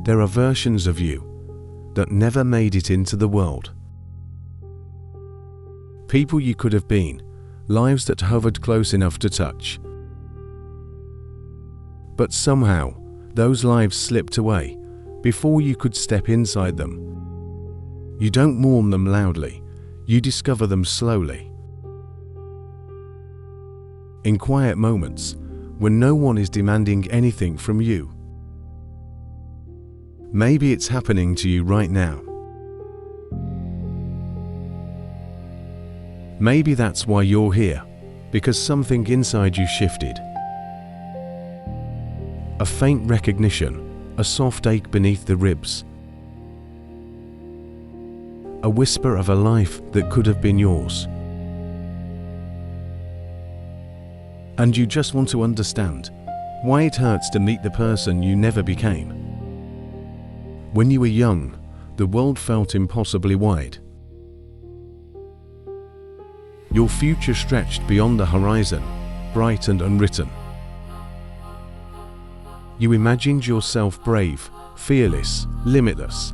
There are versions of you that never made it into the world. People you could have been, lives that hovered close enough to touch. But somehow, those lives slipped away before you could step inside them. You don't mourn them loudly, you discover them slowly. In quiet moments, when no one is demanding anything from you. Maybe it's happening to you right now. Maybe that's why you're here, because something inside you shifted. A faint recognition, a soft ache beneath the ribs. A whisper of a life that could have been yours. And you just want to understand why it hurts to meet the person you never became. When you were young, the world felt impossibly wide. Your future stretched beyond the horizon, bright and unwritten. You imagined yourself brave, fearless, limitless.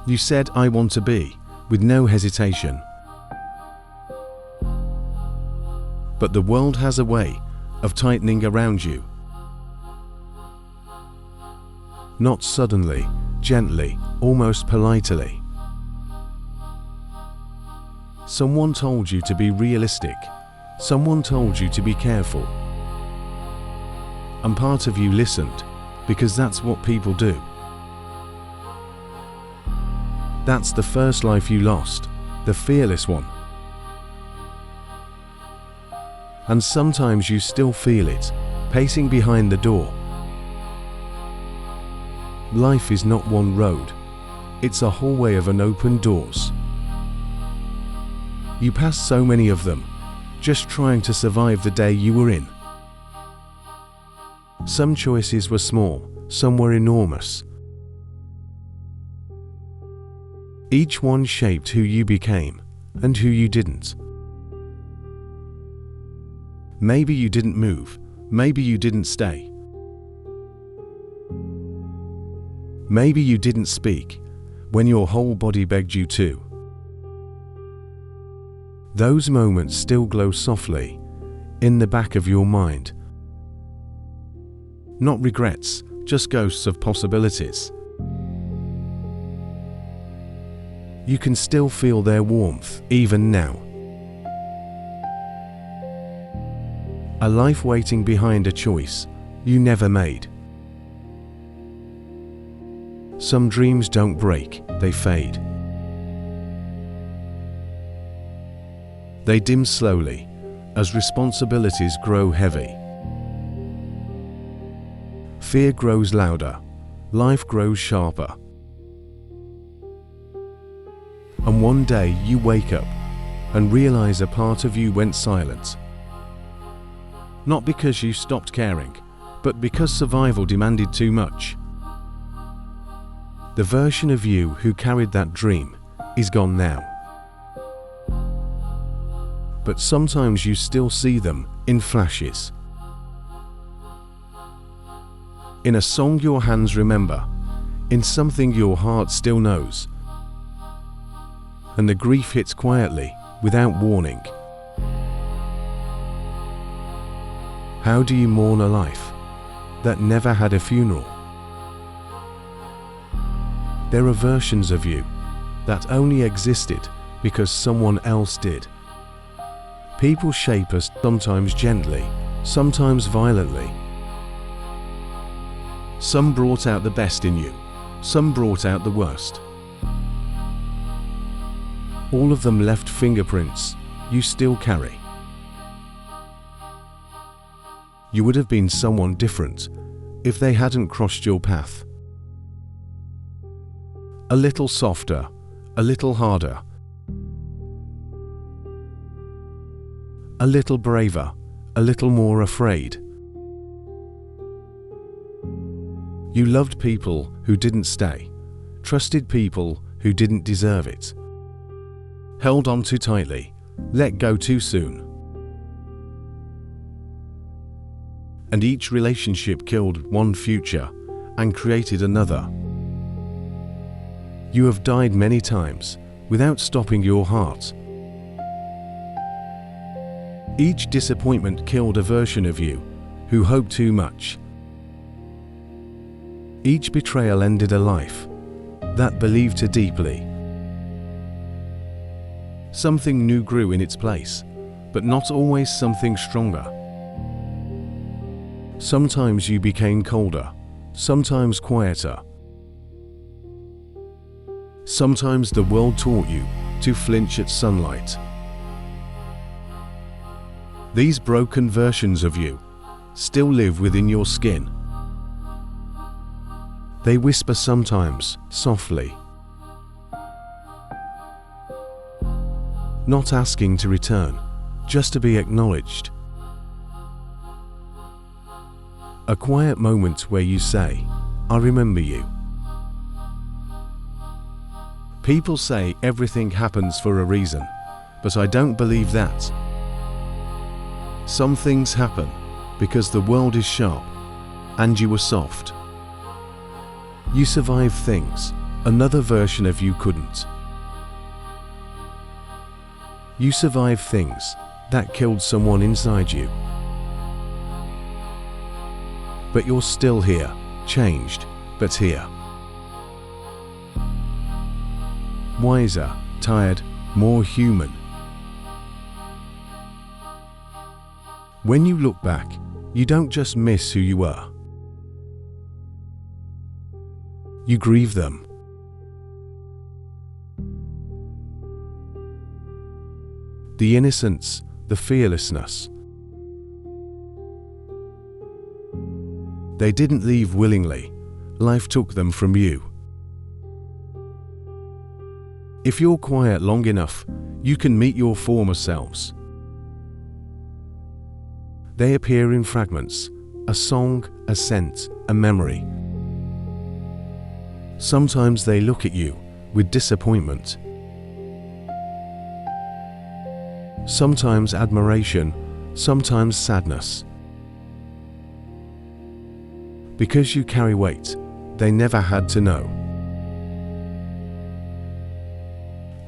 You said, "I want to be," with no hesitation. But the world has a way of tightening around you. Not suddenly, gently, almost politely. Someone told you to be realistic. Someone told you to be careful. And part of you listened, because that's what people do. That's the first life you lost, the fearless one. And sometimes you still feel it, pacing behind the door. Life is not one road, it's a hallway of unopened doors. You passed so many of them, just trying to survive the day you were in. Some choices were small, some were enormous. Each one shaped who you became and who you didn't. Maybe you didn't move, maybe you didn't stay. Maybe you didn't speak when your whole body begged you to. Those moments still glow softly in the back of your mind. Not regrets, just ghosts of possibilities. You can still feel their warmth, even now. A life waiting behind a choice you never made. Some dreams don't break, they fade. They dim slowly as responsibilities grow heavy. Fear grows louder, life grows sharper. And one day you wake up and realize a part of you went silent. Not because you stopped caring, but because survival demanded too much. The version of you who carried that dream is gone now. But sometimes you still see them in flashes. In a song your hands remember, in something your heart still knows. And the grief hits quietly, without warning. How do you mourn a life that never had a funeral? There are versions of you that only existed because someone else did. People shape us, sometimes gently, sometimes violently. Some brought out the best in you, some brought out the worst. All of them left fingerprints you still carry. You would have been someone different if they hadn't crossed your path. A little softer, a little harder. A little braver, a little more afraid. You loved people who didn't stay, trusted people who didn't deserve it. Held on too tightly, let go too soon. And each relationship killed one future and created another. You have died many times without stopping your heart. Each disappointment killed a version of you who hoped too much. Each betrayal ended a life that believed too deeply. Something new grew in its place, but not always something stronger. Sometimes you became colder, sometimes quieter. Sometimes the world taught you to flinch at sunlight. These broken versions of you still live within your skin. They whisper sometimes, softly, not asking to return, just to be acknowledged. A quiet moment where you say, "I remember you." People say everything happens for a reason, but I don't believe that. Some things happen because the world is sharp and you were soft. You survived things another version of you couldn't. You survived things that killed someone inside you. But you're still here, changed, but here. Wiser, tired, more human. When you look back, you don't just miss who you were. You grieve them. The innocence, the fearlessness. They didn't leave willingly. Life took them from you. If you're quiet long enough, you can meet your former selves. They appear in fragments, a song, a scent, a memory. Sometimes they look at you with disappointment. Sometimes admiration, sometimes sadness. Because you carry weight they never had to know.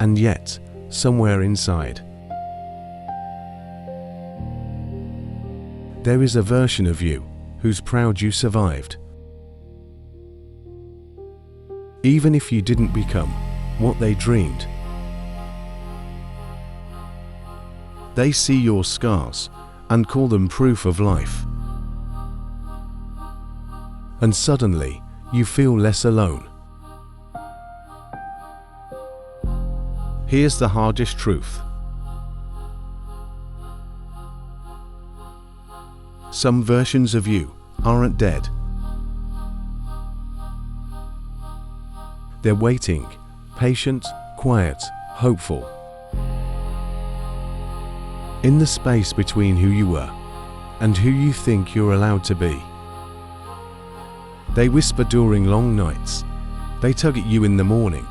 And yet, somewhere inside, there is a version of you who's proud you survived. Even if you didn't become what they dreamed. They see your scars and call them proof of life. And suddenly, you feel less alone. Here's the hardest truth. Some versions of you aren't dead. They're waiting, patient, quiet, hopeful. In the space between who you were and who you think you're allowed to be. They whisper during long nights. They tug at you in the morning.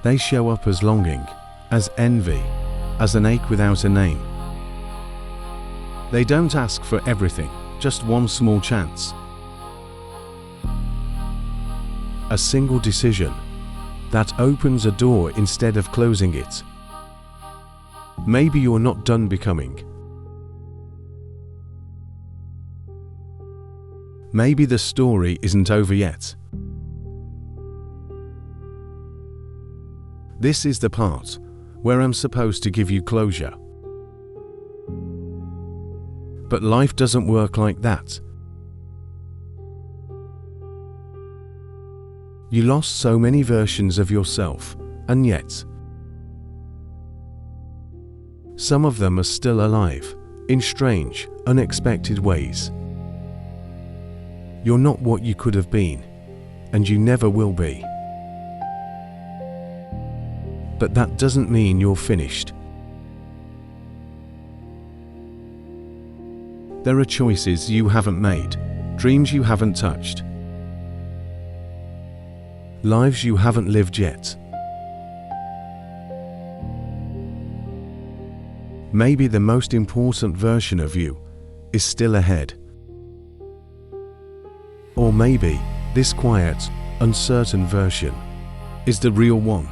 They show up as longing, as envy, as an ache without a name. They don't ask for everything, just one small chance. A single decision that opens a door instead of closing it. Maybe you're not done becoming. Maybe the story isn't over yet. This is the part where I'm supposed to give you closure. But life doesn't work like that. You lost so many versions of yourself, and yet some of them are still alive, in strange, unexpected ways. You're not what you could have been, and you never will be. But that doesn't mean you're finished. There are choices you haven't made, dreams you haven't touched, lives you haven't lived yet. Maybe the most important version of you is still ahead. Or maybe this quiet, uncertain version is the real one.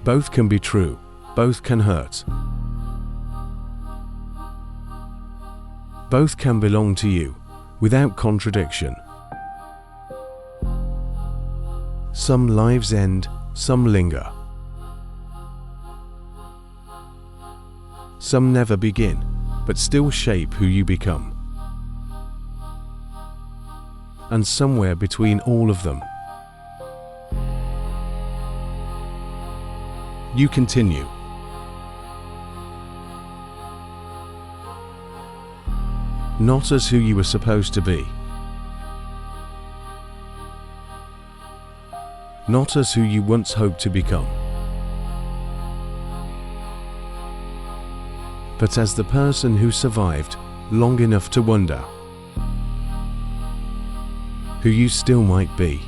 Both can be true, both can hurt. Both can belong to you, without contradiction. Some lives end, some linger. Some never begin, but still shape who you become. And somewhere between all of them, you continue. Not as who you were supposed to be. Not as who you once hoped to become. But as the person who survived long enough to wonder who you still might be.